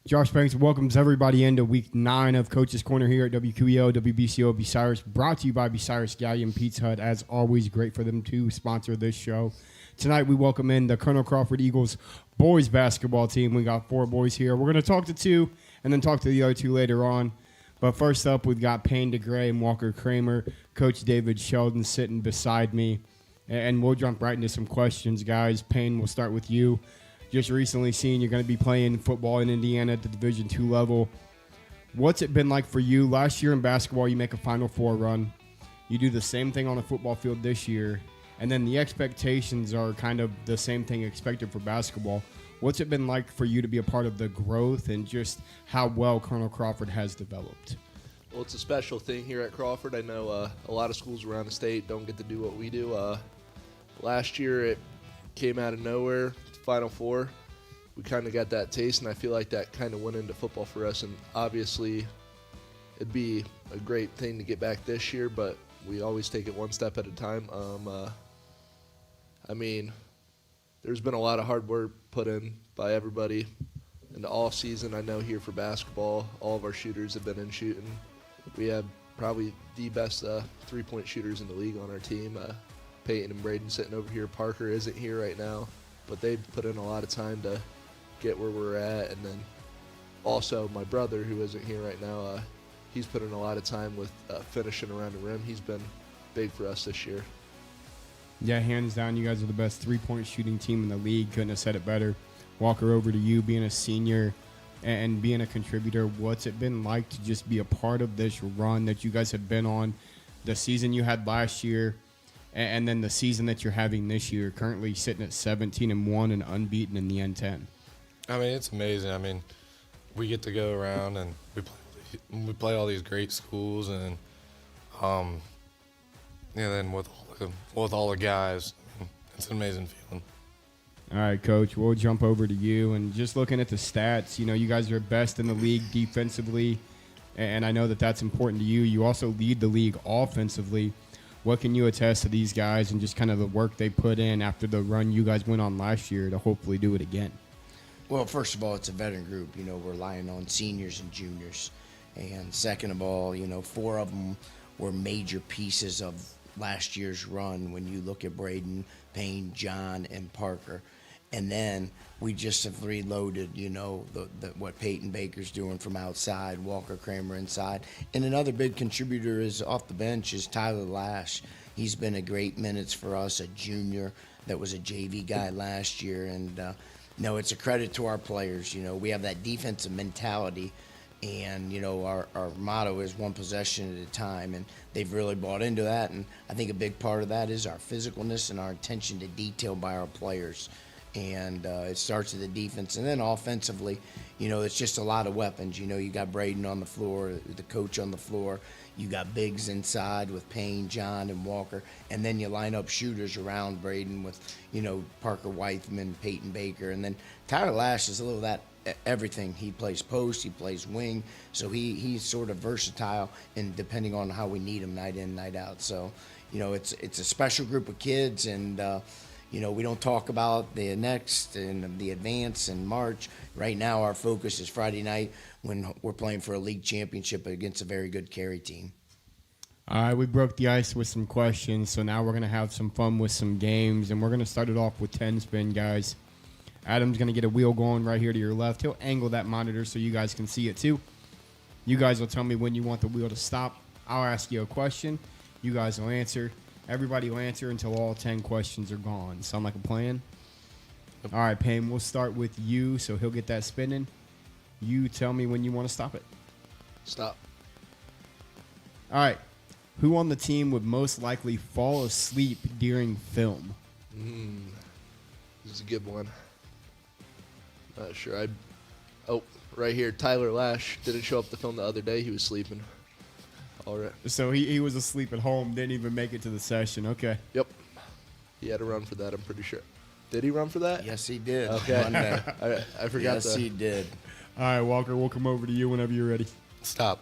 Josh Banks welcomes everybody into week 9 of Coach's Corner here at WQEO, WBCO, Bucyrus, brought to you by Bucyrus Galion Pizza Hut. As always, great for them to sponsor this show. Tonight, we welcome in the Colonel Crawford Eagles boys basketball team. We got 4 boys here. We're going to talk to 2 and then talk to the other 2 later on. But first up, we've got Payne DeGray and Walker Kramer. Coach David Sheldon sitting beside me. And we'll jump right into some questions, guys. Payne, we'll start with you. Just recently seen you're going to be playing football in Indiana at the Division II level. What's it been like for you? Last year in basketball, you make a Final Four run. You do the same thing on a football field this year. And then the expectations are kind of the same thing expected for basketball. What's it been like for you to be a part of the growth and just how well Colonel Crawford has developed? Well, it's a special thing here at Crawford. I know a lot of schools around the state don't get to do what we do. Last year, it came out of nowhere. Final Four, we kind of got that taste, and I feel like that kind of went into football for us. And obviously, it'd be a great thing to get back this year, but we always take it one step at a time. I mean, there's been a lot of hard work put in by everybody in the off season. I know here for basketball, all of our shooters have been in shooting. We have probably the best 3-point shooters in the league on our team. Peyton and Braden sitting over here. Parker isn't here right now, but they've put in a lot of time to get where we're at. And then also my brother, who isn't here right now, he's put in a lot of time with finishing around the rim. He's been big for us this year. Yeah, hands down, you guys are the best 3-point shooting team in the league. Couldn't have said it better. Walker, over to you, being a senior and being a contributor. What's it been like to just be a part of this run that you guys have been on, the season you had last year, and then the season that you're having this year, currently sitting at 17-1 and unbeaten in the N10? I mean, it's amazing. I mean, we get to go around and we play all these great schools, and then with all the guys, it's an amazing feeling. All right, Coach, we'll jump over to you. And just looking at the stats, you guys are best in the league defensively, and I know that that's important to you. You also lead the league offensively. What can you attest to these guys and just kind of the work they put in after the run you guys went on last year to hopefully do it again? Well, first of all, it's a veteran group. We're relying on seniors and juniors. And second of all, 4 of them were major pieces of last year's run when you look at Braden, Payne, John, and Parker. And then we just have reloaded, what Peyton Baker's doing from outside, Walker Kramer inside. And another big contributor is off the bench is Tyler Lash. He's been a great minutes for us, a junior that was a JV guy last year. And, it's a credit to our players. We have that defensive mentality. And, our motto is one possession at a time, and they've really bought into that. And I think a big part of that is our physicalness and our attention to detail by our players. And it starts with the defense. And then offensively, it's just a lot of weapons. You got Braden on the floor, the coach on the floor. You got bigs inside with Payne, John, and Walker. And then you line up shooters around Braden with, Parker Weithman, Peyton Baker. And then Tyler Lash is a little that everything. He plays post, he plays wing. So he's sort of versatile, and depending on how we need him night in, night out. So, it's a special group of kids, and we don't talk about the next and the advance in March. Right now, our focus is Friday night when we're playing for a league championship against a very good Cary team. All right, we broke the ice with some questions, so now we're going to have some fun with some games, and we're going to start it off with 10 spin, guys. Adam's going to get a wheel going right here to your left. He'll angle that monitor so you guys can see it too. You guys will tell me when you want the wheel to stop. I'll ask you a question. You guys will answer. Everybody will answer until all 10 questions are gone. Sound like a plan? All right, Payne, we'll start with you, so he'll get that spinning. You tell me when you want to stop it. Stop. All right. Who on the team would most likely fall asleep during film? This is a good one. Not sure. Right here, Tyler Lash didn't show up to film the other day. He was sleeping. All right. So he was asleep at home, didn't even make it to the session. Okay. Yep. He had to run for that, I'm pretty sure. Did he run for that? Yes, he did. Okay. Monday. I forgot yes, he did. All right, Walker, we'll come over to you whenever you're ready. Stop.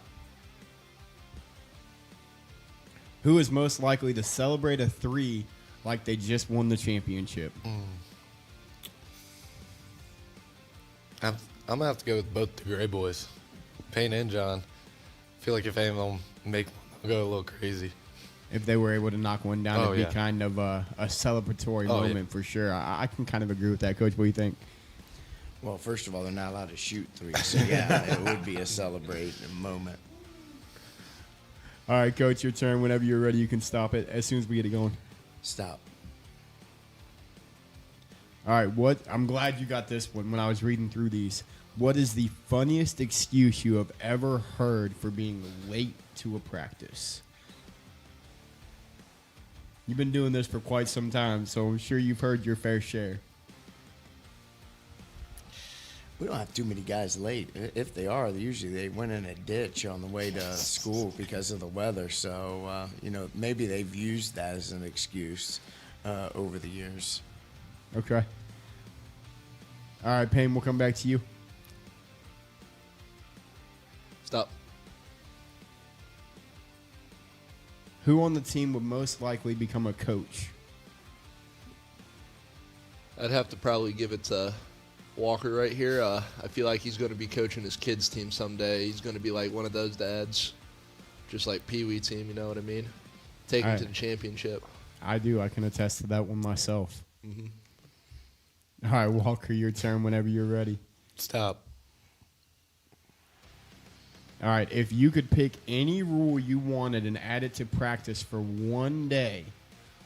Who is most likely to celebrate a 3 like they just won the championship? I'm gonna have to go with both the Gray boys, Payne and John. I feel like if any of them make one, I'll go a little crazy. If they were able to knock one down, Oh, it'd yeah. be kind of a celebratory Oh, yeah. moment for sure. I can kind of agree with that, Coach. What do you think? Well, first of all, they're not allowed to shoot threes, so yeah, it would be a celebrating moment. All right, Coach, your turn. Whenever you're ready, you can stop it as soon as we get it going. Stop. All right, I'm glad you got this one when I was reading through these. What is the funniest excuse you have ever heard for being late to a practice? You've been doing this for quite some time, so I'm sure you've heard your fair share. We don't have too many guys late. If they are, usually they went in a ditch on the way to school because of the weather. So, maybe they've used that as an excuse over the years. Okay. All right, Payne, we'll come back to you. Stop. Who on the team would most likely become a coach? I'd have to probably give it to Walker right here. I feel like he's going to be coaching his kids' team someday. He's going to be like one of those dads, just like Pee Wee team, you know what I mean? Take him All to right. the championship. I do. I can attest to that one myself. Mhm. All right, Walker, your turn whenever you're ready. Stop. All right, if you could pick any rule you wanted and add it to practice for one day,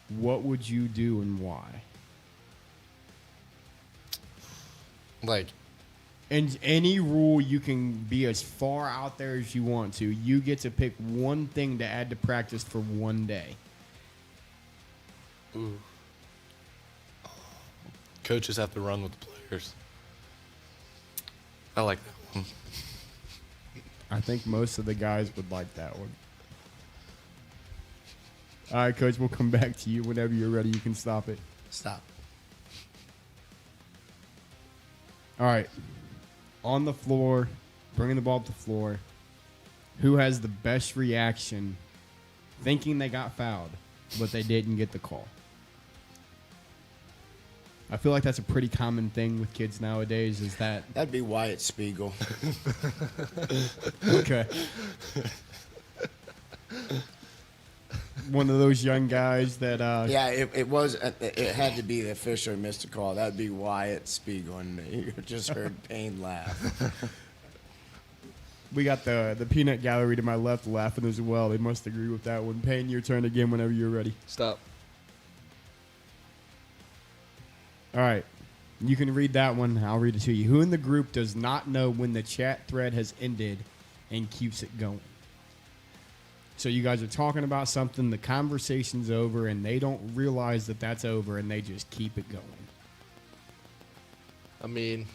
what would you do and why? Like, And any rule, you can be as far out there as you want to. You get to pick one thing to add to practice for one day. ooh. Coaches have to run with the players. I like that one. I think most of the guys would like that one. All right, Coach, we'll come back to you whenever you're ready. You can stop it. Stop. All right. On the floor, bringing the ball up the floor. Who has the best reaction thinking they got fouled, but they didn't get the call? I feel like that's a pretty common thing with kids nowadays, is that... That'd be Wyatt Spiegel. Okay. One of those young guys that... Yeah, it was. It had to be the official who missed the call. That'd be Wyatt Spiegel, and you just heard Payne laugh. We got the peanut gallery to my left laughing as well. They must agree with that one. Payne, your turn again whenever you're ready. Stop. All right. You can read that one. I'll read it to you. Who in the group does not know when the chat thread has ended and keeps it going? So you guys are talking about something, the conversation's over, and they don't realize that that's over, and they just keep it going. I mean,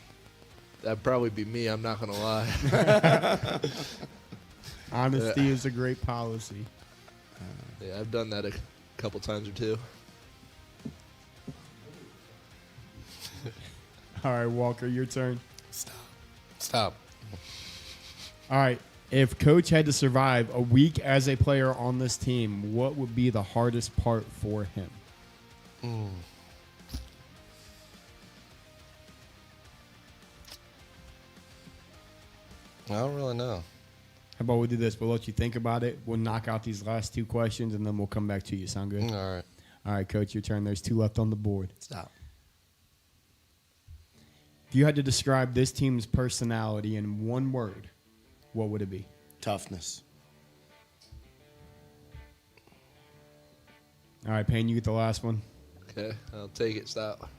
that'd probably be me. I'm not going to lie. Honesty is a great policy. Yeah, I've done that a couple times or two. All right, Walker, your turn. Stop. All right. If Coach had to survive a week as a player on this team, what would be the hardest part for him? I don't really know. How about we do this? We'll let you think about it. We'll knock out these last two questions, and then we'll come back to you. Sound good? All right. All right, Coach, your turn. There's two left on the board. Stop. If you had to describe this team's personality in one word, what would it be? Toughness. All right, Payne, you get the last one. Okay, I'll take it. Stop.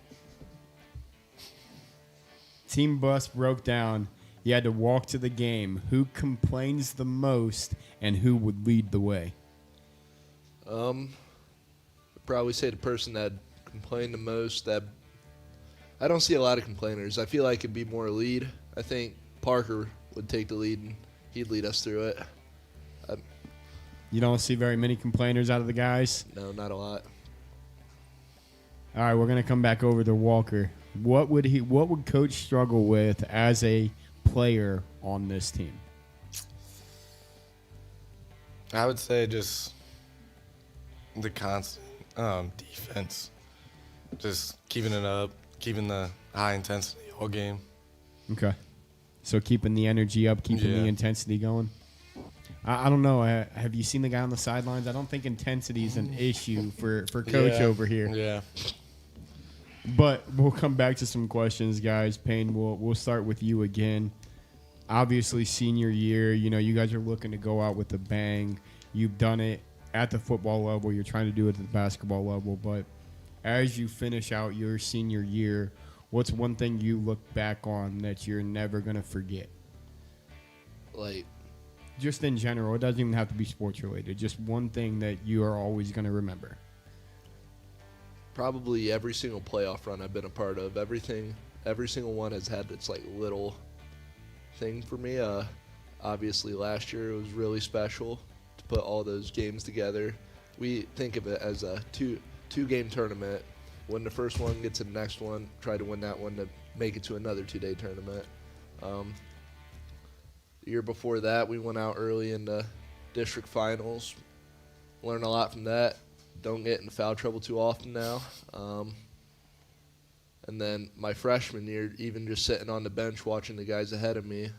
Team bus broke down. You had to walk to the game. Who complains the most, and who would lead the way? I'd probably say the person that complained the most. That I don't see a lot of complainers. I feel like it'd be more lead. I think Parker would take the lead and he'd lead us through it. You don't see very many complainers out of the guys? No, not a lot. All right, we're going to come back over to Walker. What would Coach struggle with as a player on this team? I would say just the constant defense. Just keeping it up, keeping the high intensity all game. Okay. So keeping the energy up, keeping Yeah. the intensity going. I don't know. Have you seen the guy on the sidelines? I don't think intensity is an issue for Coach Yeah. over here. Yeah. But we'll come back to some questions, guys. Payne, we'll start with you again. Obviously, senior year, you guys are looking to go out with a bang. You've done it at the football level. You're trying to do it at the basketball level. But as you finish out your senior year, what's one thing you look back on that you're never going to forget? Like, Just in general. It doesn't even have to be sports related. Just one thing that you are always going to remember. probably every single playoff run I've been a part of. Every single one has had its like little thing for me. Obviously last year it was really special to put all those games together. We think of it as a two-game tournament. Win the first one, get to the next one, try to win that one to make it to another 2-day tournament. The year before that, we went out early in the district finals. Learned a lot from that. Don't get into foul trouble too often now. And then my freshman year, even just sitting on the bench watching the guys ahead of me,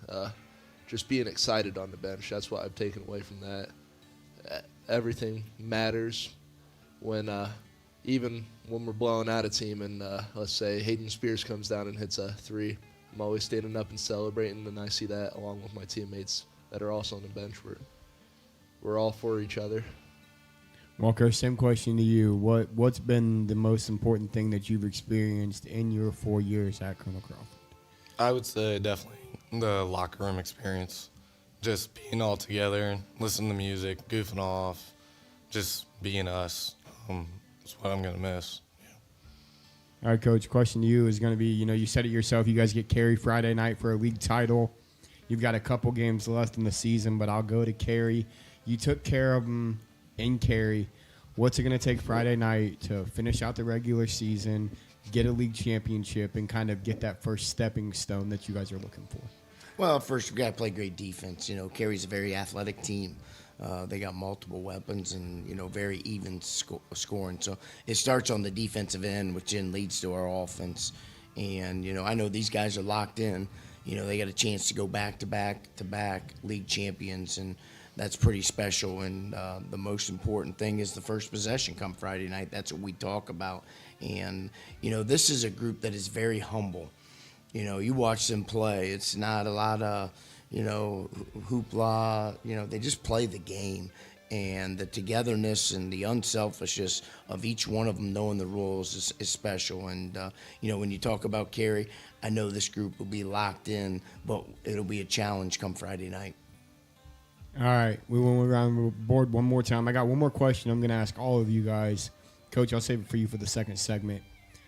just being excited on the bench. That's what I've taken away from that. Everything matters when even when we're blowing out a team and let's say Hayden Spears comes down and hits a 3. I'm always standing up and celebrating, and I see that along with my teammates that are also on the bench. We're all for each other. Walker, same question to you. What's been the most important thing that you've experienced in your 4 years at Colonel Crawford? I would say definitely the locker room experience. Just being all together and listening to music, goofing off, just being us. That's what I'm going to miss. All right, Coach, question to you is going to be, you said it yourself, you guys get Cary Friday night for a league title. You've got a couple games left in the season, but I'll go to Cary. You took care of them in Cary. What's it going to take Friday night to finish out the regular season, get a league championship, and kind of get that first stepping stone that you guys are looking for? Well, first we got to play great defense. Cary's a very athletic team. They got multiple weapons and very even scoring. So it starts on the defensive end, which then leads to our offense. And I know these guys are locked in. They got a chance to go back to back league champions, and that's pretty special. And the most important thing is the first possession come Friday night. That's what we talk about. And this is a group that is very humble. You watch them play. It's not a lot of, hoopla. They just play the game. And the togetherness and the unselfishness of each one of them knowing the rules is special. And, when you talk about Cary, I know this group will be locked in, but it'll be a challenge come Friday night. All right, we went around the board one more time. I got one more question I'm going to ask all of you guys. Coach, I'll save it for you for the second segment.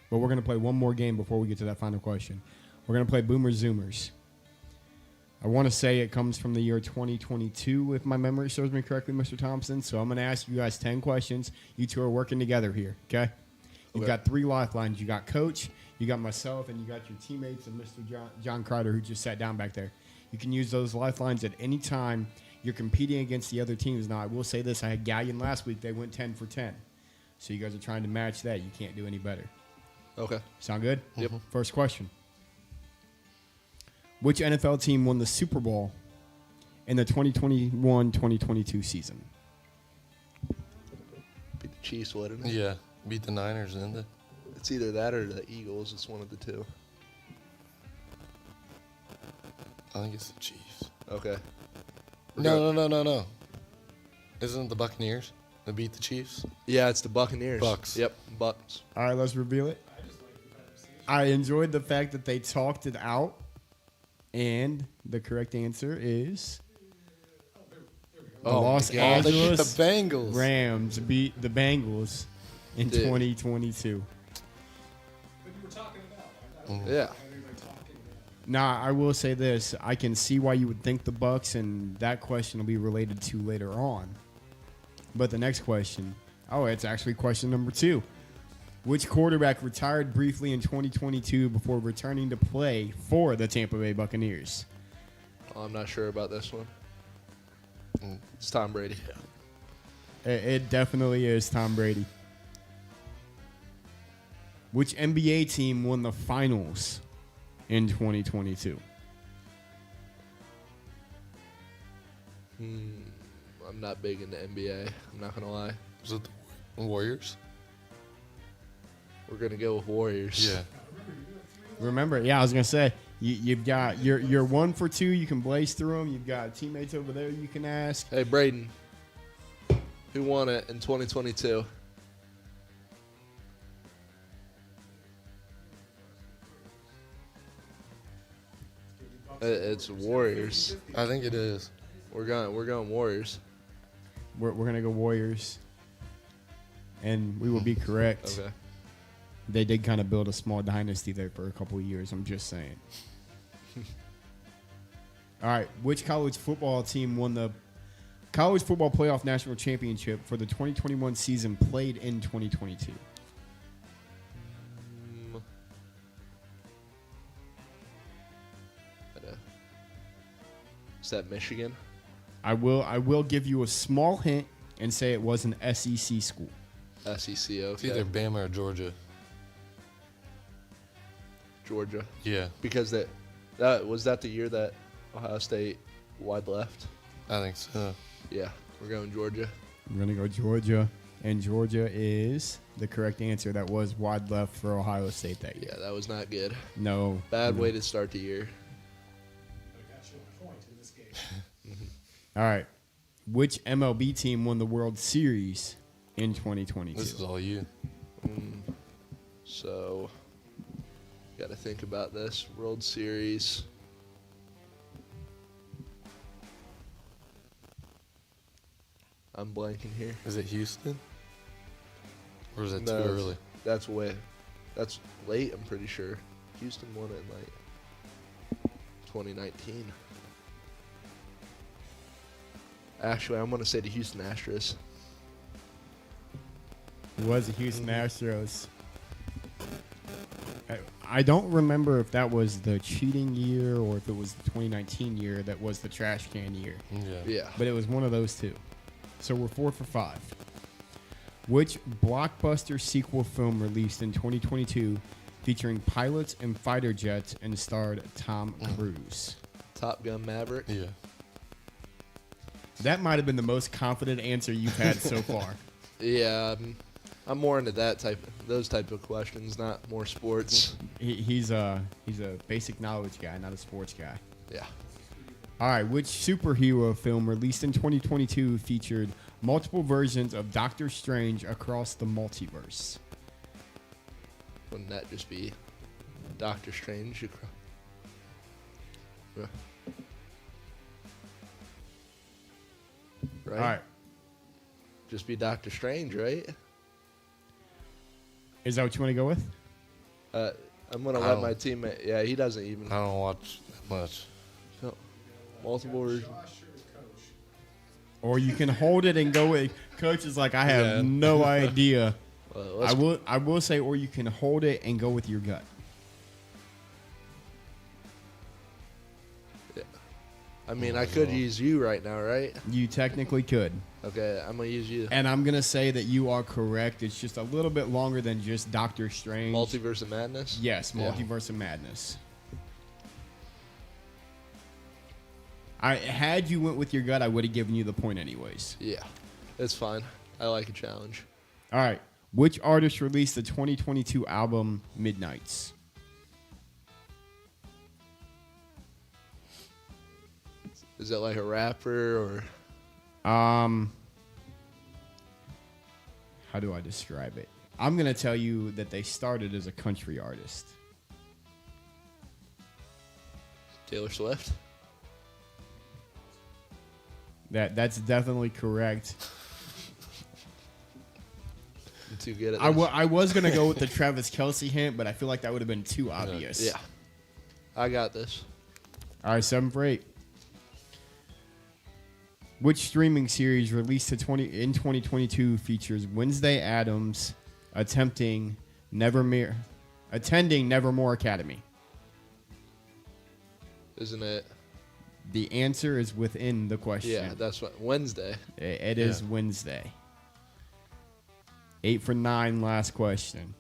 But we're going to play one more game before we get to that final question. We're going to play Boomers Zoomers. I want to say it comes from the year 2022, if my memory serves me correctly, Mr. Thompson. So I'm going to ask you guys 10 questions. You two are working together here, okay? You've got 3 lifelines. You got Coach, you got myself, and you got your teammates and Mr. John Kreider, who just sat down back there. You can use those lifelines at any time you're competing against the other teams. Now, I will say this. I had Galion last week. They went 10 for 10. So you guys are trying to match that. You can't do any better. Okay. Sound good? Yep. First question. Which NFL team won the Super Bowl in the 2021-2022 season? Beat the Chiefs, wouldn't it? Yeah, beat the Niners, didn't they? It's either that or the Eagles. It's one of the two. I think it's the Chiefs. Okay. No. Isn't it the Buccaneers that beat the Chiefs? Yeah, it's the Buccaneers. Bucks. Yep, Bucks. All right, let's reveal it. I enjoyed the fact that they talked it out, and the correct answer is the Los They beat the Angeles Bengals. Rams beat the Bengals in Dude. 2022. Yeah. Now, I will say this. I can see why you would think the Bucks, and that question will be related to later on. But the next question, it's actually question number 2. Which quarterback retired briefly in 2022 before returning to play for the Tampa Bay Buccaneers? Oh, I'm not sure about this one. It's Tom Brady. It definitely is Tom Brady. Which NBA team won the finals in 2022? I'm not big into NBA. I'm not gonna lie. Was it the Warriors? We're gonna go with Warriors. Yeah. Remember, I was gonna say you've got you're 1 for 2. You can blaze through them. You've got teammates over there you can ask. Hey, Braden, who won it in 2022? It's Warriors. I think it is. We're going Warriors. We're gonna go Warriors, and we will be correct. Okay. They did kind of build a small dynasty there for a couple of years. I'm just saying. All right, which college football team won the College Football Playoff National Championship for the 2021 season played in 2022? Is that Michigan? I will give you a small hint and say it was an SEC school. SEC, It's okay. either Bama or Georgia. Georgia. Yeah. Because that was that the year that Ohio State wide left? I think so. Yeah, we're going Georgia. I'm going to go Georgia, and Georgia is the correct answer. That was wide left for Ohio State that year. Yeah, that was not good. No. Bad way to start the year. All right. Which MLB team won the World Series in 2022? This is all you. So, got to think about this. World Series. I'm blanking here. Is it Houston? Or is it too No, early? That's late, I'm pretty sure. Houston won it in like 2019. Actually, I'm going to say the Houston Astros. It was the Houston Astros. I don't remember if that was the cheating year or if it was the 2019 year that was the trash can year. Yeah. Yeah. But it was one of those two. So we're 4 for 5. Which blockbuster sequel film released in 2022 featuring pilots and fighter jets and starred Tom Cruise? Top Gun Maverick. Yeah. That might have been the most confident answer you've had so far. Yeah, I'm more into those type of questions, not more sports. He's a basic knowledge guy, not a sports guy. Yeah. All right, which superhero film released in 2022 featured multiple versions of Doctor Strange across the multiverse? Wouldn't that just be Doctor Strange? Yeah. Right? All right, Just be Doctor Strange, right? is that what you want to go with? I'm going to I let don't- my teammate. Yeah, he doesn't even. I don't watch that much. No. Multiple. Or you can hold it and go with. Coach is like, I have Yeah. no idea. Let's I will say, or you can hold it and go with your gut. I mean, I could use you right now, right? You technically could. Okay, I'm going to use you. And I'm going to say that you are correct. It's just a little bit longer than just Doctor Strange. Multiverse of Madness? Yes, Yeah. Multiverse of Madness. Had you went with your gut, I would have given you the point anyways. Yeah, it's fine. I like a challenge. All right. Which artist released the 2022 album Midnights? Is it like a rapper or? How do I describe it? I'm going to tell you that they started as a country artist. Taylor Swift? That's definitely correct. I'm too good at I this. was going to go with the Travis Kelce hint, but I feel like that would have been too obvious. Yeah. I got this. All right, 7 for 8. Which streaming series released in 2022 features Wednesday Addams attending Nevermore Academy? Isn't it? The answer is within the question. Yeah, that's what. Wednesday. It is Wednesday. 8 for 9, last question.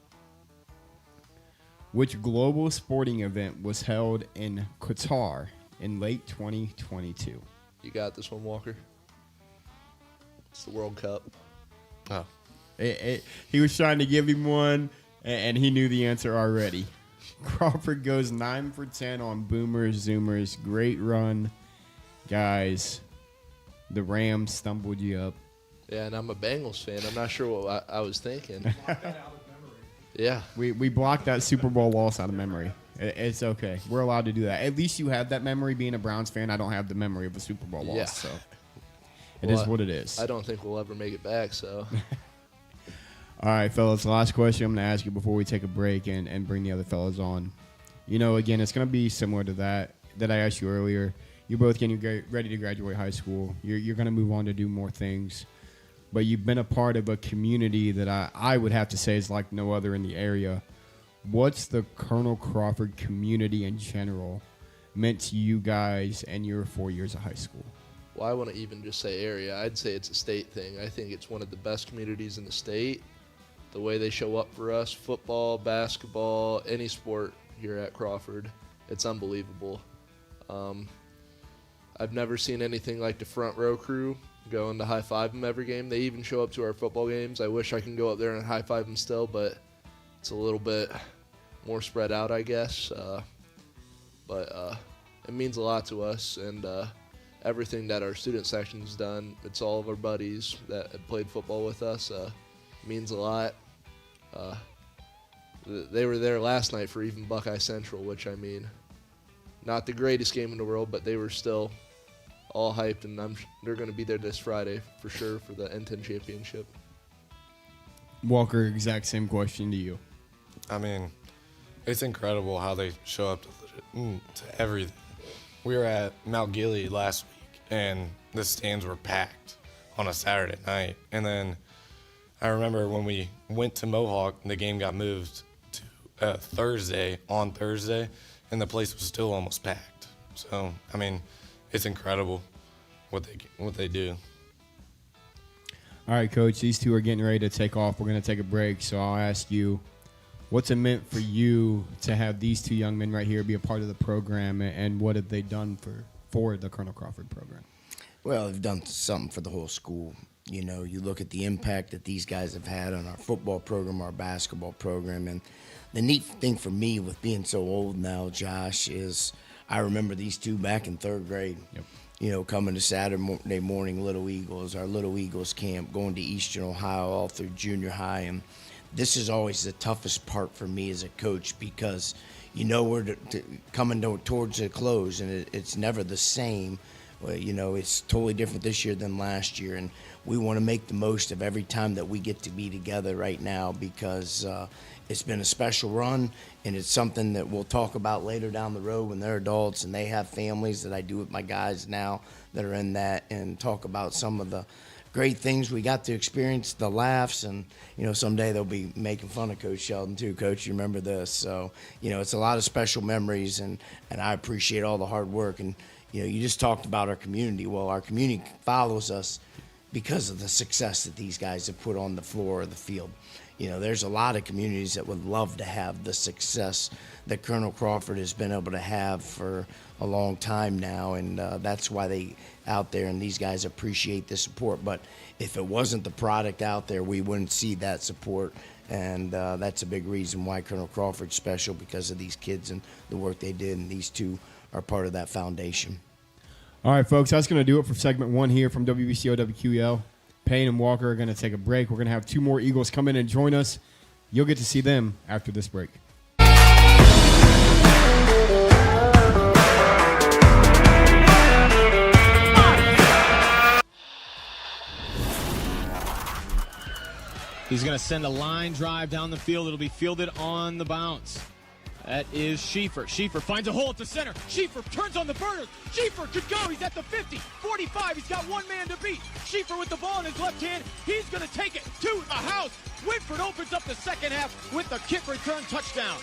Which global sporting event was held in Qatar in late 2022? You got this one, Walker. It's the World Cup. Oh, He was trying to give him one, and he knew the answer already. Crawford goes 9 for 10 on boomers, zoomers. Great run, guys. The Rams stumbled you up. Yeah, and I'm a Bengals fan. I'm not sure what I was thinking. Yeah. We blocked that Super Bowl loss out of memory. It's okay. We're allowed to do that. At least you have that memory being a Browns fan. I don't have the memory of a Super Bowl loss, Yeah. so it is what it is. I don't think we'll ever make it back, so. All right, fellas, the last question I'm going to ask you before we take a break and bring the other fellas on. You know, again, it's going to be similar to that I asked you earlier. You're both getting ready to graduate high school. You're going to move on to do more things. But you've been a part of a community that I would have to say is like no other in the area. What's the Colonel Crawford community in general meant to you guys and your 4 years of high school? Well, I wouldn't even just say area. I'd say it's a state thing. I think it's one of the best communities in the state. The way they show up for us, football, basketball, any sport here at Crawford, it's unbelievable. I've never seen anything like the front row crew going to high-five them every game. They even show up to our football games. I wish I can go up there and high-five them still, but it's a little bit more spread out, I guess. But it means a lot to us, and everything that our student section's done, it's all of our buddies that have played football with us, means a lot. They were there last night for even Buckeye Central, which, I mean, not the greatest game in the world, but they were still all hyped, and they're going to be there this Friday for sure for the N10 championship. Walker, exact same question to you. I mean, it's incredible how they show up to everything. We were at Mount Gilead last week, and the stands were packed on a Saturday night. And then I remember when we went to Mohawk, the game got moved to Thursday, and the place was still almost packed. So, I mean, it's incredible what they do. All right, Coach, these two are getting ready to take off. We're going to take a break, so I'll ask you, what's it meant for you to have these two young men right here be a part of the program, and what have they done for the Colonel Crawford program? Well, they've done something for the whole school. You know, you look at the impact that these guys have had on our football program, our basketball program, and the neat thing for me with being so old now, Josh, is I remember these two back in third grade. Yep. You know, coming to Saturday morning Little Eagles, our Little Eagles camp, going to Eastern Ohio all through junior high. And this is always the toughest part for me as a coach because you know we're coming towards the close, and it's never the same. Well, you know, it's totally different this year than last year, and we want to make the most of every time that we get to be together right now because it's been a special run, and it's something that we'll talk about later down the road when they're adults and they have families that I do with my guys now that are in that, and talk about some of the great things we got to experience, the laughs, and, you know, someday they'll be making fun of Coach Sheldon too. Coach, you remember this? So, you know, it's a lot of special memories, and I appreciate all the hard work. And, you know, you just talked about our community. Well, our community follows us because of the success that these guys have put on the floor of the field. You know, there's a lot of communities that would love to have the success that Colonel Crawford has been able to have for a long time now, and that's why they out there, and these guys appreciate the support. But if it wasn't the product out there, we wouldn't see that support, and that's a big reason why Colonel Crawford's special, because of these kids and the work they did, and these two are part of that foundation. All right, folks, that's going to do it for segment one here from WBCO WQEL. Payne and Walker are going to take a break. We're going to have two more Eagles come in and join us. You'll get to see them after this break. He's going to send a line drive down the field. It'll be fielded on the bounce. That is Schieffer. Schieffer finds a hole at the center. Schieffer turns on the burners. Schieffer could go. He's at the 50, 45. He's got one man to beat. Schieffer with the ball in his left hand. He's going to take it to the house. Whitford opens up the second half with the kick return touchdown.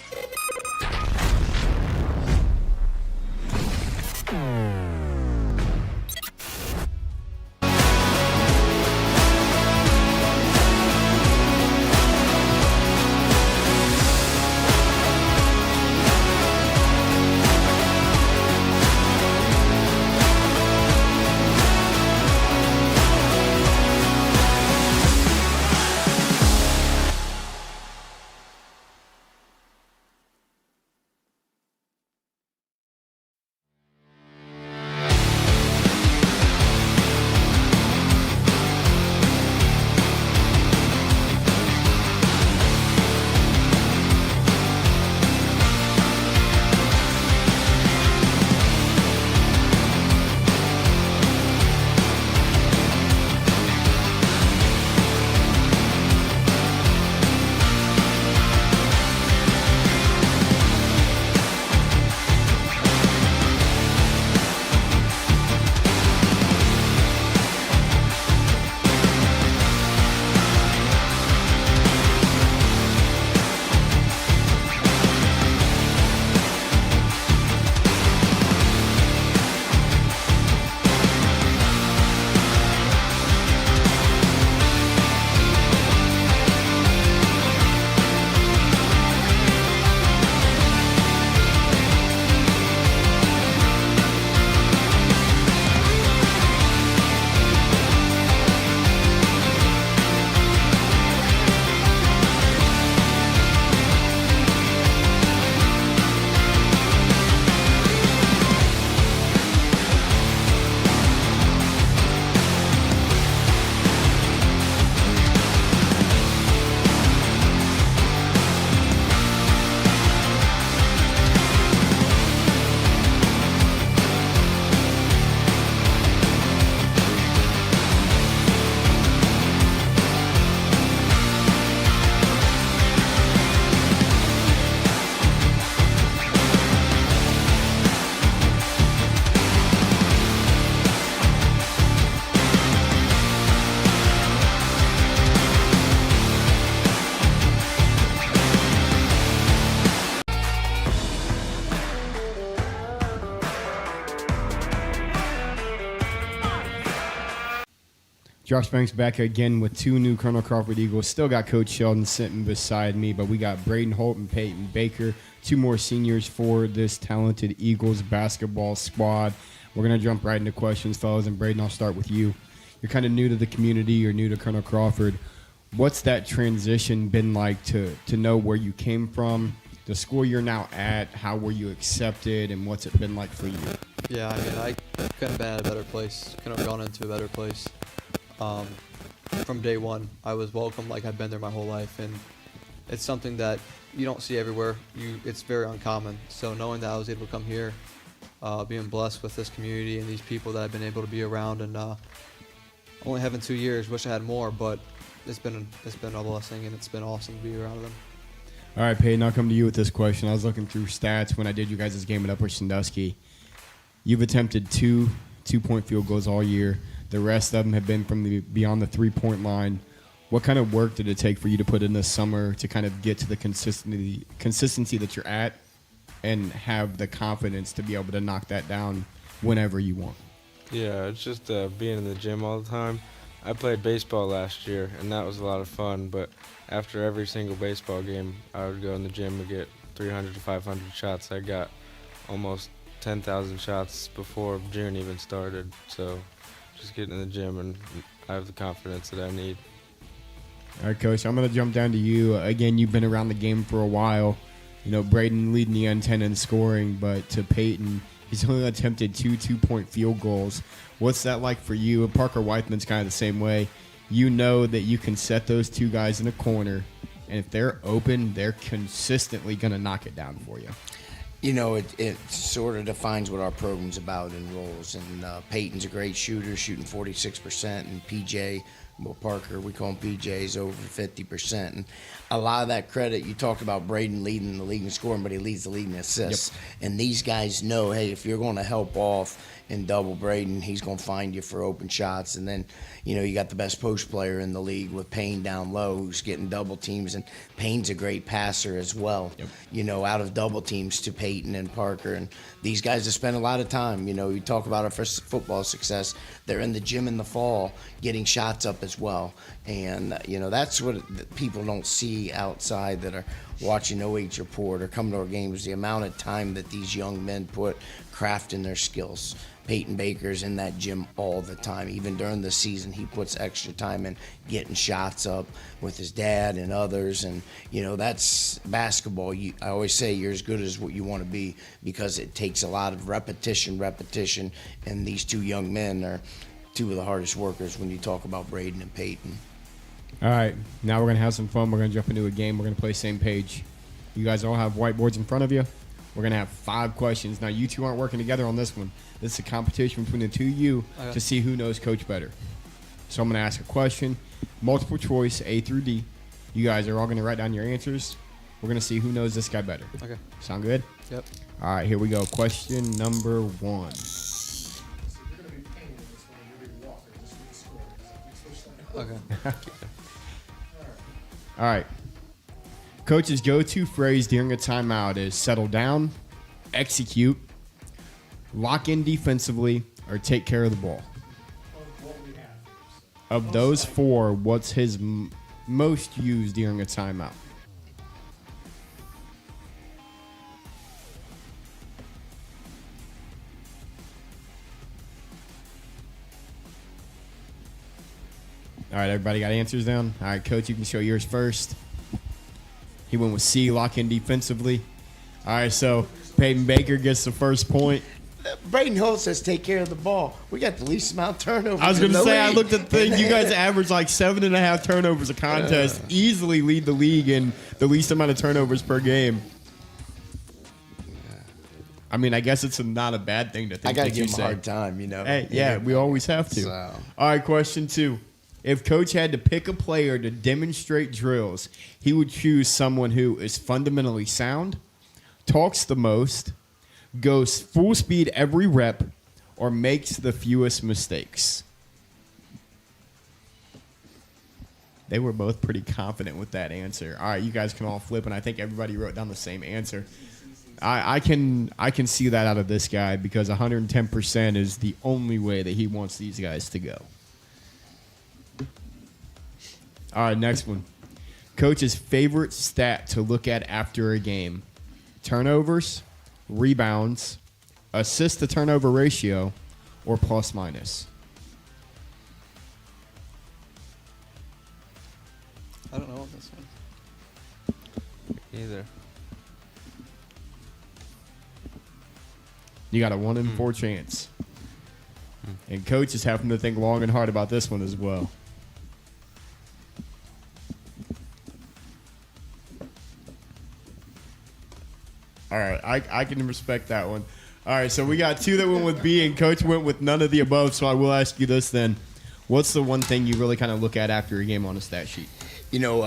Josh Banks back again with two new Colonel Crawford Eagles. Still got Coach Sheldon sitting beside me, but we got Braden Holt and Peyton Baker, two more seniors for this talented Eagles basketball squad. We're going to jump right into questions, fellas, and Braden, I'll start with you. You're kind of new to the community. You're new to Colonel Crawford. What's that transition been like to know where you came from, the school you're now at, how were you accepted, and what's it been like for you? Yeah, I mean, I couldn't have been at a better place. Couldn't have gone into a better place. From day one, I was welcome like I've been there my whole life, and it's something that you don't see everywhere. It's very uncommon. So knowing that I was able to come here, being blessed with this community and these people that I've been able to be around, and only having 2 years, wish I had more, but it's been a blessing, and it's been awesome to be around them. All right, Peyton, I'll come to you with this question. I was looking through stats when I did you guys' game at Upper Sandusky. You've attempted two-point field goals all year. The rest of them have been from beyond the three-point line. What kind of work did it take for you to put in this summer to kind of get to the consistency that you're at and have the confidence to be able to knock that down whenever you want? Yeah, it's just being in the gym all the time. I played baseball last year, and that was a lot of fun, but after every single baseball game, I would go in the gym and get 300 to 500 shots. I got almost 10,000 shots before June even started, so just getting in the gym, and I have the confidence that I need. All right, Coach, I'm going to jump down to you. Again, you've been around the game for a while. You know, Braden leading the N10 in scoring, but to Peyton, he's only attempted two-point field goals. What's that like for you? Parker Weithman's kind of the same way. You know that you can set those two guys in a corner, and if they're open, they're consistently going to knock it down for you. You know, it sort of defines what our program's about and roles. And Peyton's a great shooter, shooting 46%, and PJ, well, Parker, we call him PJ, is over 50%. And a lot of that credit, you talked about Braden leading the league in scoring, but he leads the league in assists. Yep. And these guys know, hey, if you're going to help off and double Braden, he's going to find you for open shots. And then, you know, you got the best post player in the league with Payne down low who's getting double teams. And Payne's a great passer as well, you know, out of double teams to Peyton and Parker. And these guys have spent a lot of time. You know, you talk about our first football success. They're in the gym in the fall getting shots up as well. And, you know, that's what people don't see outside that are watching OH Report or coming to our games, the amount of time that these young men put crafting their skills. Peyton Baker's in that gym all the time. Even during the season, he puts extra time in getting shots up with his dad and others. And, you know, that's basketball. I always say you're as good as what you want to be because it takes a lot of repetition. And these two young men are two of the hardest workers when you talk about Braden and Peyton. All right, now we're going to have some fun. We're going to jump into a game. We're going to play same page. You guys all have whiteboards in front of you. We're going to have 5 questions. Now, you two aren't working together on this one. This is a competition between the two of you to see who knows Coach better. So I'm going to ask a question, multiple choice, A through D. You guys are all going to write down your answers. We're going to see who knows this guy better. Okay. Sound good? Yep. All right, here we go. Question number 1. Okay. All right. Coach's go-to phrase during a timeout is settle down, execute, lock in defensively, or take care of the ball. Of those 4, what's his most used during a timeout? All right, everybody got answers down? All right, Coach, you can show yours first. He went with C, lock in defensively. All right, so Peyton Baker gets the first point. Braden Holt says take care of the ball. We got the least amount of turnovers. I was going to say, I looked at the thing. You guys average like 7.5 turnovers a contest. Easily lead the league in the least amount of turnovers per game. I mean, I guess it's not a bad thing to think. I got to give him a hard time, you know. Hey, yeah, we always have to. So. All right, question 2. If Coach had to pick a player to demonstrate drills, he would choose someone who is fundamentally sound, talks the most, goes full speed every rep, or makes the fewest mistakes. They were both pretty confident with that answer. All right, you guys can all flip, and I think everybody wrote down the same answer. I can see that out of this guy because 110% is the only way that he wants these guys to go. All right, next one. Coach's favorite stat to look at after a game: turnovers, rebounds, assist to turnover ratio, or plus minus. I don't know on this one. Either. You got a 1 in 4 chance. And coach is having to think long and hard about this one as well. All right, I can respect that one. All right, so we got 2 that went with B, and coach went with none of the above. So I will ask you this then: what's the one thing you really kind of look at after a game on a stat sheet? You know,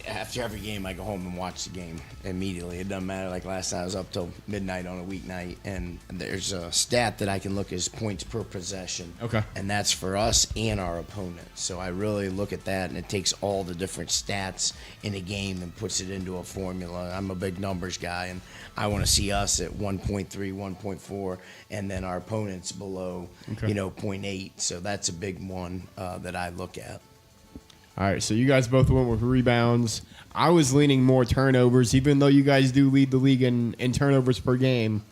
after every game, I go home and watch the game immediately. It doesn't matter. Like last night, I was up till midnight on a weeknight, and there's a stat that I can look as points per possession. Okay. And that's for us and our opponent. So I really look at that, and it takes all the different stats in a game and puts it into a formula. I'm a big numbers guy, and I want to see us at 1.3, 1.4, and then our opponents below, Okay. 0.8. So that's a big one that I look at. All right, so you guys both went with rebounds. I was leaning more turnovers, even though you guys do lead the league in turnovers per game.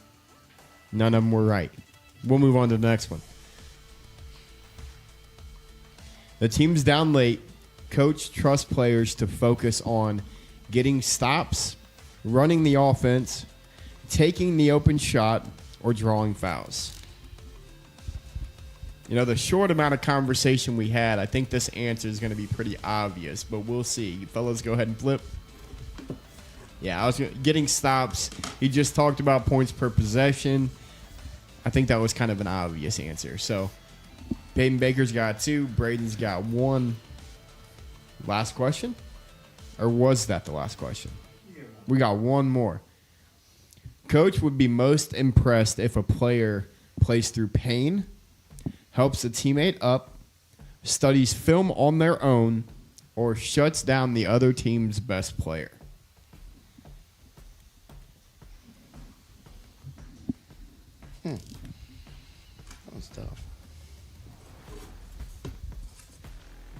None of them were right. We'll move on to the next one. The team's down late. Coach trusts players to focus on getting stops, running the offense, taking the open shot, or drawing fouls. You know, the short amount of conversation we had, I think this answer is going to be pretty obvious, but we'll see. You fellas, go ahead and flip. Yeah, I was getting stops. He just talked about points per possession. I think that was kind of an obvious answer. So, Peyton Baker's got 2. Braden's got 1. Last question? Or was that the last question? We got 1 more. Coach would be most impressed if a player plays through pain, helps a teammate up, studies film on their own, or shuts down the other team's best player. That was tough.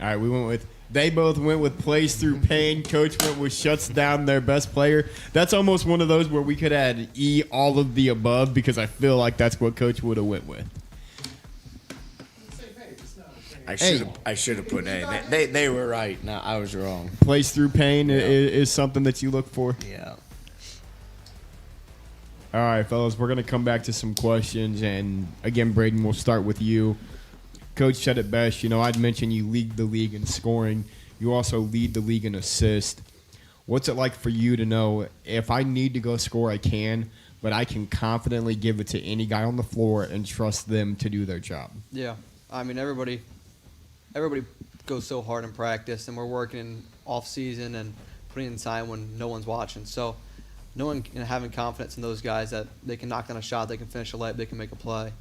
All right, they both went with plays through pain. Coach went with shuts down their best player. That's almost one of those where we could add E, all of the above, because I feel like that's what Coach would have went with. I should have put A. They were right. No, I was wrong. Plays through pain is something that you look for. Yeah. All right, fellas, we're going to come back to some questions. And again, Braden, we'll start with you. Coach said it best. You know, I'd mentioned you lead the league in scoring. You also lead the league in assist. What's it like for you to know if I need to go score, I can, but I can confidently give it to any guy on the floor and trust them to do their job? Yeah, I mean everybody goes so hard in practice, and we're working off season and putting in time when no one's watching. So, knowing and having confidence in those guys that they can knock down a shot, they can finish a layup, they can make a play.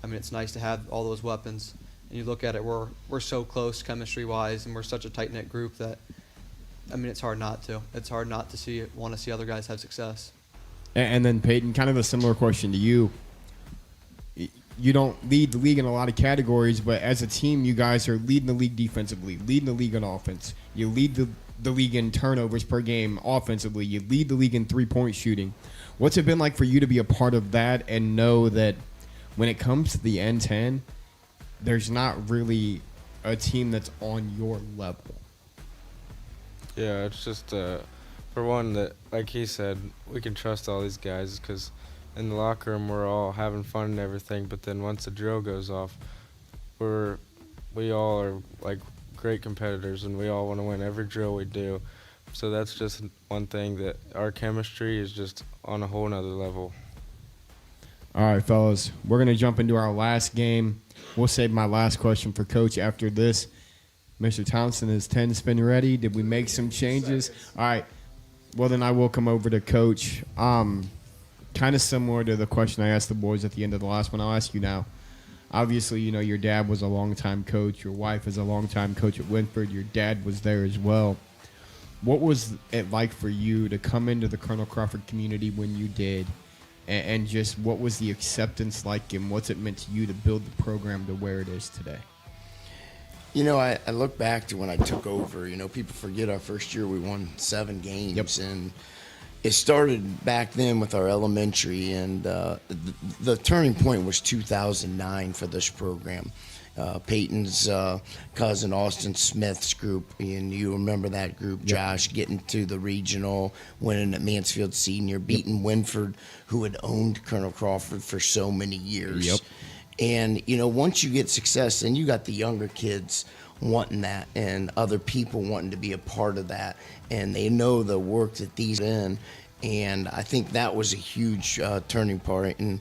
I mean, it's nice to have all those weapons. And you look at it, we're so close chemistry-wise, and we're such a tight-knit group that, I mean, it's hard not to. It's hard not to want to see other guys have success. And then, Peyton, kind of a similar question to you. You don't lead the league in a lot of categories, but as a team, you guys are leading the league defensively, leading the league in offense. You lead the league in turnovers per game offensively. You lead the league in three-point shooting. What's it been like for you to be a part of that and know that when it comes to the N10, there's not really a team that's on your level? Yeah, it's just, for one, that, like he said, we can trust all these guys because in the locker room we're all having fun and everything, but then once the drill goes off, we all are like great competitors and we all want to win every drill we do. So that's just one thing, that our chemistry is just on a whole nother level. All right, fellas, we're going to jump into our last game. We'll save my last question for Coach after this. Mr. Thompson, is 10 spin ready? Did we make some changes? All right. Well, then I will come over to Coach. Kind of similar to the question I asked the boys at the end of the last one. I'll ask you now. Obviously, you know, your dad was a longtime coach. Your wife is a longtime coach at Winford. Your dad was there as well. What was it like for you to come into the Colonel Crawford community when you did? And just what was the acceptance like, and what's it meant to you to build the program to where it is today? I look back to when I took over. People forget our first year we won 7 games, and it started back then with our elementary, and the turning point was 2009 for this program. Peyton's cousin Austin Smith's group, and you remember that group, Josh, getting to the regional, winning at Mansfield Senior, beating Winford, who had owned Colonel Crawford for so many years. Yep. And, once you get success, then you got the younger kids wanting that and other people wanting to be a part of that. And they know the work that these in. And I think that was a huge turning point. And,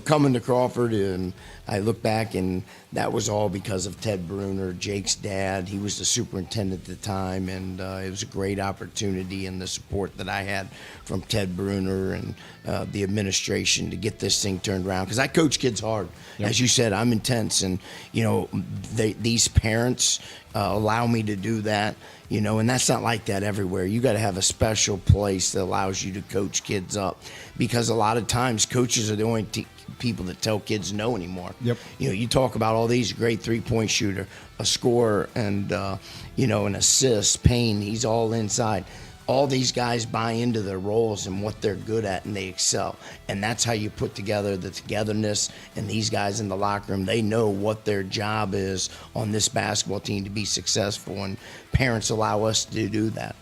coming to Crawford, and I look back, and that was all because of Ted Bruner, Jake's dad. He was the superintendent at the time, and it was a great opportunity, and the support that I had from Ted Bruner and the administration to get this thing turned around. Because I coach kids hard. Yep. As you said, I'm intense, and, these parents allow me to do that. And that's not like that everywhere. You got to have a special place that allows you to coach kids up, because a lot of times coaches are the only people that tell kids no anymore. Yep. You talk about all these great 3-point shooter, a scorer, and an assist. Payne, he's all inside. All these guys buy into their roles and what they're good at, and they excel. And that's how you put together the togetherness. And these guys in the locker room, they know what their job is on this basketball team to be successful, and parents allow us to do that.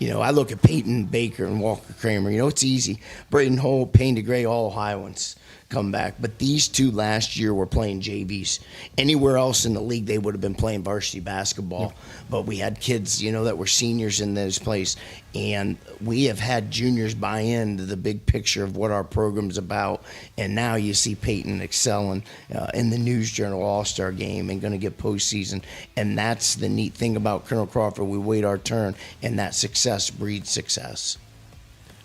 I look at Peyton Baker and Walker Kramer. It's easy. Braden Holt, Payne DeGray, all Ohioans come back. But these two last year were playing JVs. Anywhere else in the league, they would have been playing varsity basketball. Yep. But we had kids, that were seniors in this place. And we have had juniors buy into the big picture of what our program's about. And now you see Peyton excelling in the News Journal All-Star game and going to get postseason. And that's the neat thing about Colonel Crawford. We wait our turn, and that success breeds success.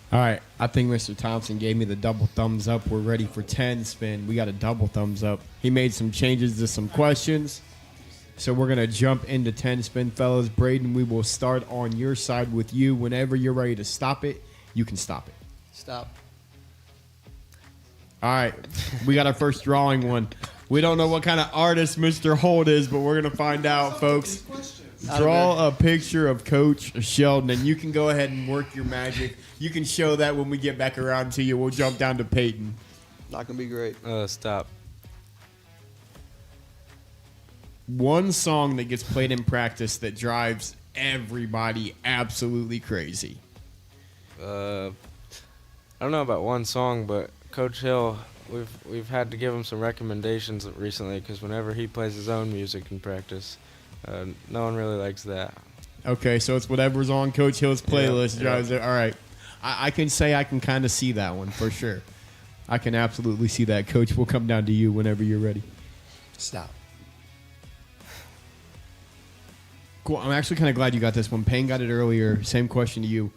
All right, I think Mr. Thompson gave me the double thumbs up. We're ready for 10 spin. We got a double thumbs up. He made some changes to some questions. So we're going to jump into 10 spin, fellas. Braden, we will start on your side with you. Whenever you're ready to stop it, you can stop it. Stop. All right, we got our first drawing one. We don't know what kind of artist Mr. Holt is, but we're going to find out, folks. Draw a picture of Coach Sheldon, and you can go ahead and work your magic. You can show that when we get back around to you. We'll jump down to Peyton. Not going to be great. Stop. One song that gets played in practice that drives everybody absolutely crazy. I don't know about one song, but Coach Hill, we've had to give him some recommendations recently, because whenever he plays his own music in practice, no one really likes that. Okay, so it's whatever's on Coach Hill's playlist drives it. Yeah. All right. I can say I can kind of see that one for sure. I can absolutely see that. Coach, we'll come down to you whenever you're ready. Stop. Cool. I'm actually kind of glad you got this one. Payne got it earlier. Same question to you.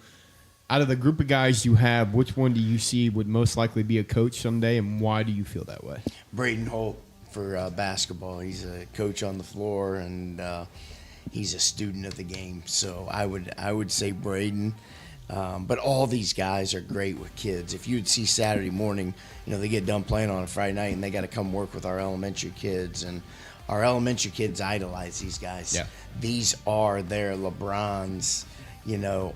Out of the group of guys you have, which one do you see would most likely be a coach someday, and why do you feel that way? Braden Holt for basketball. He's a coach on the floor, and he's a student of the game. So I would say Braden. But all these guys are great with kids. If you'd see Saturday morning, they get done playing on a Friday night, and they got to come work with our elementary kids. And our elementary kids idolize these guys. Yeah. These are their LeBrons,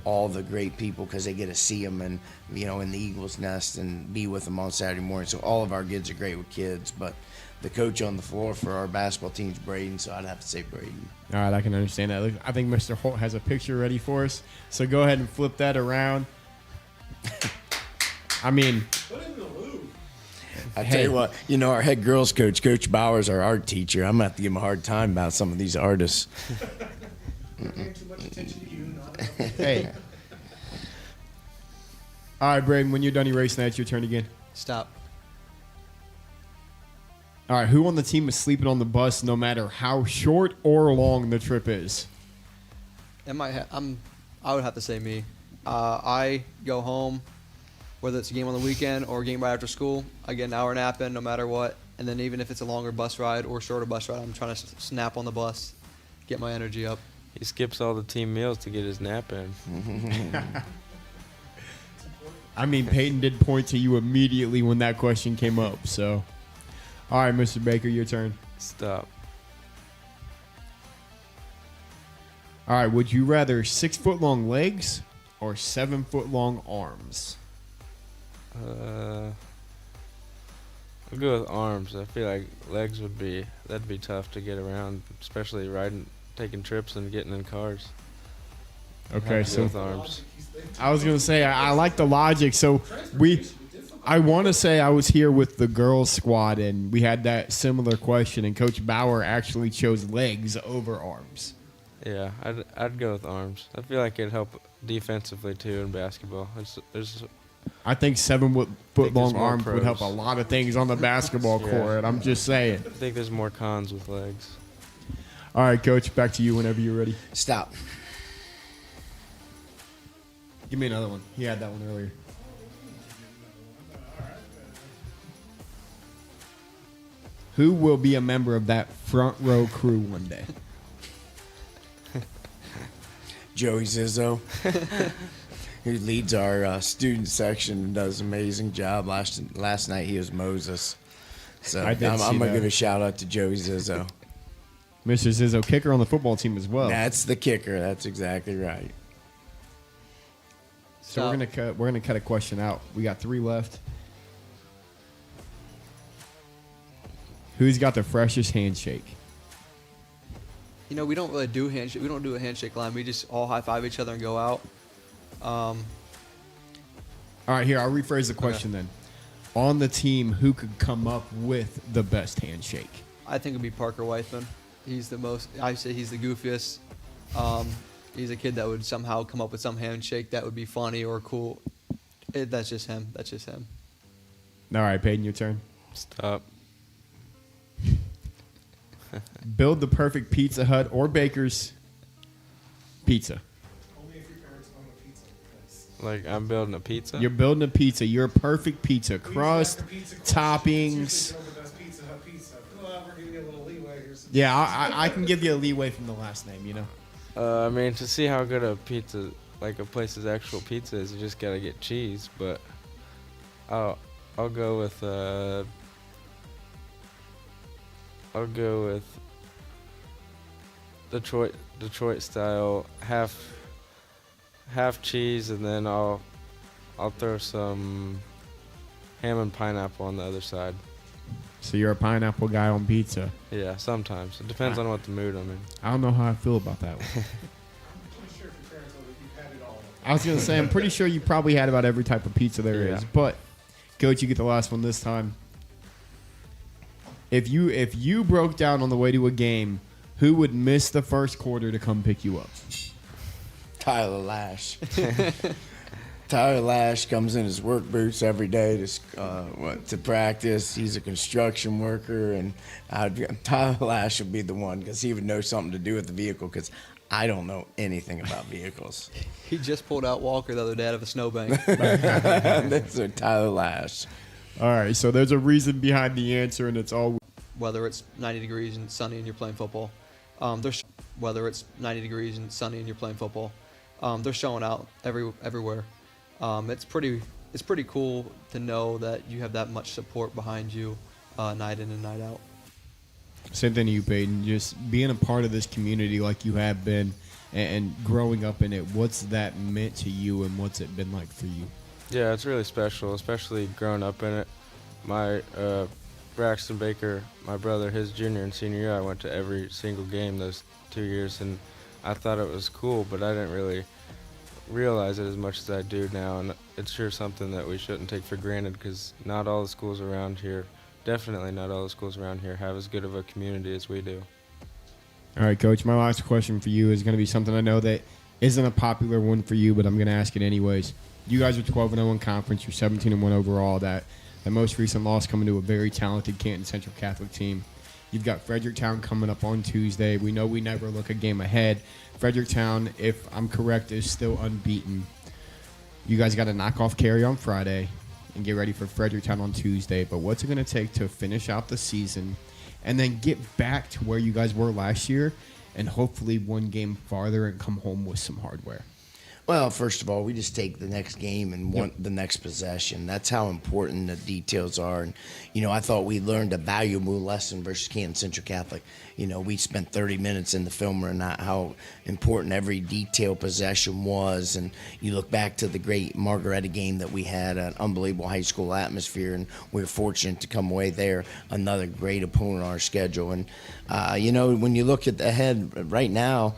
all the great people, because they get to see them and, in the Eagles nest and be with them on Saturday morning. So all of our kids are great with kids. But the coach on the floor for our basketball team is Braden, so I'd have to say Braden. All right, I can understand that. Look, I think Mr. Holt has a picture ready for us. So go ahead and flip that around. I mean, I tell you what, our head girls coach, Coach Bowers, our art teacher, I'm going to have to give him a hard time about some of these artists. hey. All right, Braden, when you're done erasing that, it's your turn again. Stop. All right, who on the team is sleeping on the bus no matter how short or long the trip is? I would have to say me. I go home, whether it's a game on the weekend or a game right after school. I get an hour nap in no matter what. And then even if it's a longer bus ride or shorter bus ride, I'm trying to snap on the bus, get my energy up. He skips all the team meals to get his nap in. I mean, Peyton did point to you immediately when that question came up. So, all right, Mr. Baker, your turn. Stop. All right, would you rather 6-foot-long legs or 7-foot-long arms? I'll go with arms. I feel like legs that'd be tough to get around, especially taking trips and getting in cars. Okay, Have to go so with arms. I was going to say, I like the logic. So I want to say I was here with the girls squad, and we had that similar question, and Coach Bauer actually chose legs over arms. Yeah, I'd go with arms. I feel like it'd help defensively too in basketball. I think 7-foot-long more arms would help a pros. lot of things on the basketball Yeah. court. I'm just saying. I think there's more cons with legs. All right, Coach, back to you whenever you're ready. Stop. Give me another one. He had that one earlier. Who will be a member of that front row crew one day? Joey Zizzo, who leads our student section and does an amazing job. Last night he was Moses. So I did I'm see going to that. give a shout out to Joey Zizzo. Mr. Zizzo, kicker on the football team as well. That's the kicker. That's exactly right. So we're gonna cut a question out. We got 3 left. Who's got the freshest handshake? You know, we don't really do handshake. We don't do a handshake line. We just all high five each other and go out. All right, here, I'll rephrase the question then. On the team, who could come up with the best handshake? I think it'd be Parker Weithman. He's the most. I say he's the goofiest. He's a kid that would somehow come up with some handshake that would be funny or cool. That's just him. That's just him. All right, Peyton, your turn. Stop. Build the perfect Pizza Hut or Baker's pizza. Only if your parents own a pizza place. Like I'm building a pizza. You're building a pizza. You're a perfect pizza. Crust, toppings. Build the best Pizza Hut pizza. Well, we're giving you a little leeway here. Yeah, I can give you a leeway from the last name, you know. I mean, to see how good a pizza, like a place's actual pizza is, you just gotta get cheese. But I'll go with Detroit style, half cheese, and then I'll throw some ham and pineapple on the other side. So you're a pineapple guy on pizza. Yeah, sometimes it depends on what the mood I'm in. I don't know how I feel about that one. I'm pretty sure if your parents own it, you've had it all. I was going to say, I'm pretty sure you probably had about every type of pizza there is. Yeah. But, Coach, you get the last one this time. If you broke down on the way to a game, who would miss the first quarter to come pick you up? Tyler Lash. Tyler Lash comes in his work boots every day to practice. He's a construction worker, and Tyler Lash would be the one because he would know something to do with the vehicle because I don't know anything about vehicles. He just pulled out Walker the other day out of a snowbank. That's a Tyler Lash. All right, so there's a reason behind the answer, and it's all Whether it's 90 degrees and sunny and you're playing football, whether it's 90 degrees and sunny and you're playing football, they're showing out everywhere. It's pretty cool to know that you have that much support behind you, night in and night out. Same thing to you, Peyton. Just being a part of this community like you have been and growing up in it, what's that meant to you and what's it been like for you? Yeah, it's really special, especially growing up in it. My Braxton Baker, my brother, his junior and senior year, I went to every single game those 2 years, and I thought it was cool, but I didn't really realize it as much as I do now, and it's sure something that we shouldn't take for granted because not all the schools around here, definitely not all the schools around here, have as good of a community as we do. All right, Coach, my last question for you is going to be something I know that isn't a popular one for you, but I'm going to ask it anyways. You guys are 12-0 in conference. You're 17-1 overall. That most recent loss coming to a very talented Canton Central Catholic team. You've got Fredericktown coming up on Tuesday. We know we never look a game ahead. Fredericktown, if I'm correct, is still unbeaten. You guys got to knock off Cary on Friday and get ready for Fredericktown on Tuesday. But what's it going to take to finish out the season and then get back to where you guys were last year and hopefully one game farther and come home with some hardware? Well, first of all, we just take the next game and want the next possession. That's how important the details are. And, I thought we learned a valuable lesson versus Canton Central Catholic. We spent 30 minutes in the film and how important every detail possession was. And you look back to the great Margaretta game that we had, an unbelievable high school atmosphere, and we were fortunate to come away there, another great opponent on our schedule. And, when you look at the head right now,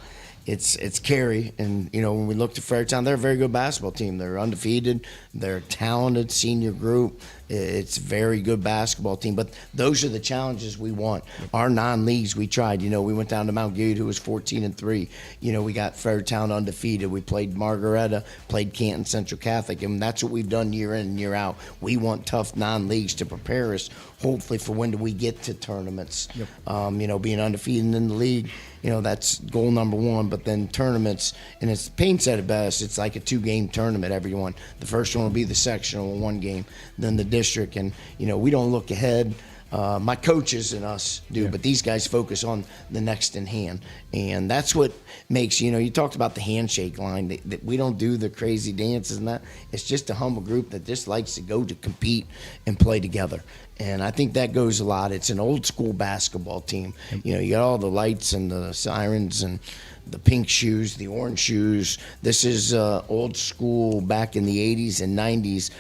it's Cary, and when we look to Fairtown, they're a very good basketball team. They're undefeated. They're a talented senior group. It's a very good basketball team, but those are the challenges we want. Our non-leagues, we tried. We went down to Mount Gilead, who was 14-3. We got Fairtown undefeated. We played Margaretta, played Canton Central Catholic, and that's what we've done year in and year out. We want tough non-leagues to prepare us, hopefully, for when do we get to tournaments. Yep. Being undefeated in the league, that's goal number one. But then tournaments, and as Payne said it best, it's like a 2-game tournament, everyone. The first one will be the sectional, 1 game, then the district. And, we don't look ahead. My coaches and us do, but these guys focus on the next in hand. And that's what makes, you talked about the handshake line. That we don't do the crazy dances and that. It's just a humble group that just likes to go to compete and play together. And I think that goes a lot. It's an old school basketball team. You got all the lights and the sirens and the pink shoes, the orange shoes. This is old school back in the 80s and 90s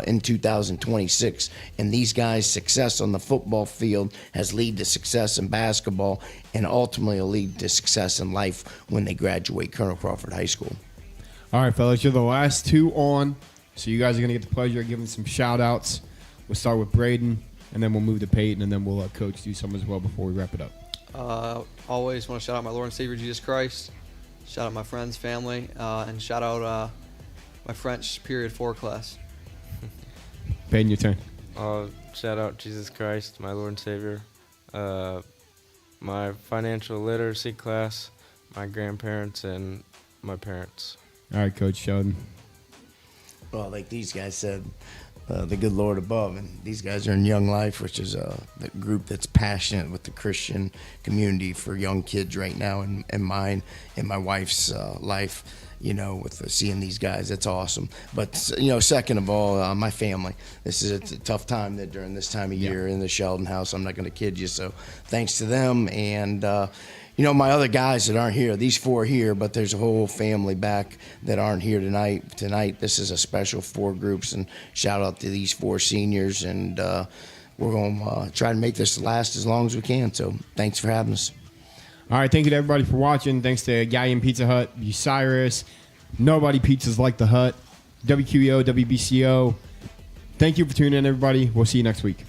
in 2026. And these guys' success on the football field has led to success in basketball, and ultimately will lead to success in life when they graduate Colonel Crawford High School. All right, fellas, you're the last 2 on, so you guys are going to get the pleasure of giving some shout-outs. We'll start with Braden, and then we'll move to Peyton, and then we'll let Coach do some as well before we wrap it up. Always want to shout out my Lord and Savior Jesus Christ, shout out my friends, family, and shout out my French period 4 class. Peyton, your turn. Shout out Jesus Christ, my Lord and Savior, my financial literacy class, my grandparents, and my parents. All right, Coach Sheldon. Well, like these guys said, the good Lord above, and these guys are in Young Life, which is the group that's passionate with the Christian community for young kids right now, and mine and my wife's life. With seeing these guys, that's awesome. But second of all, my family. This is a tough time that during this time of year in the Sheldon house. I'm not going to kid you. So thanks to them, and my other guys that aren't here. These 4 are here, but there's a whole family back that aren't here tonight. Tonight, this is a special 4 groups, and shout out to these 4 seniors, and we're going to try to make this last as long as we can. So thanks for having us. All right, thank you to everybody for watching. Thanks to Galion Pizza Hut, Bucyrus, Nobody Pizzas Like the Hut, WQEO, WBCO. Thank you for tuning in, everybody. We'll see you next week.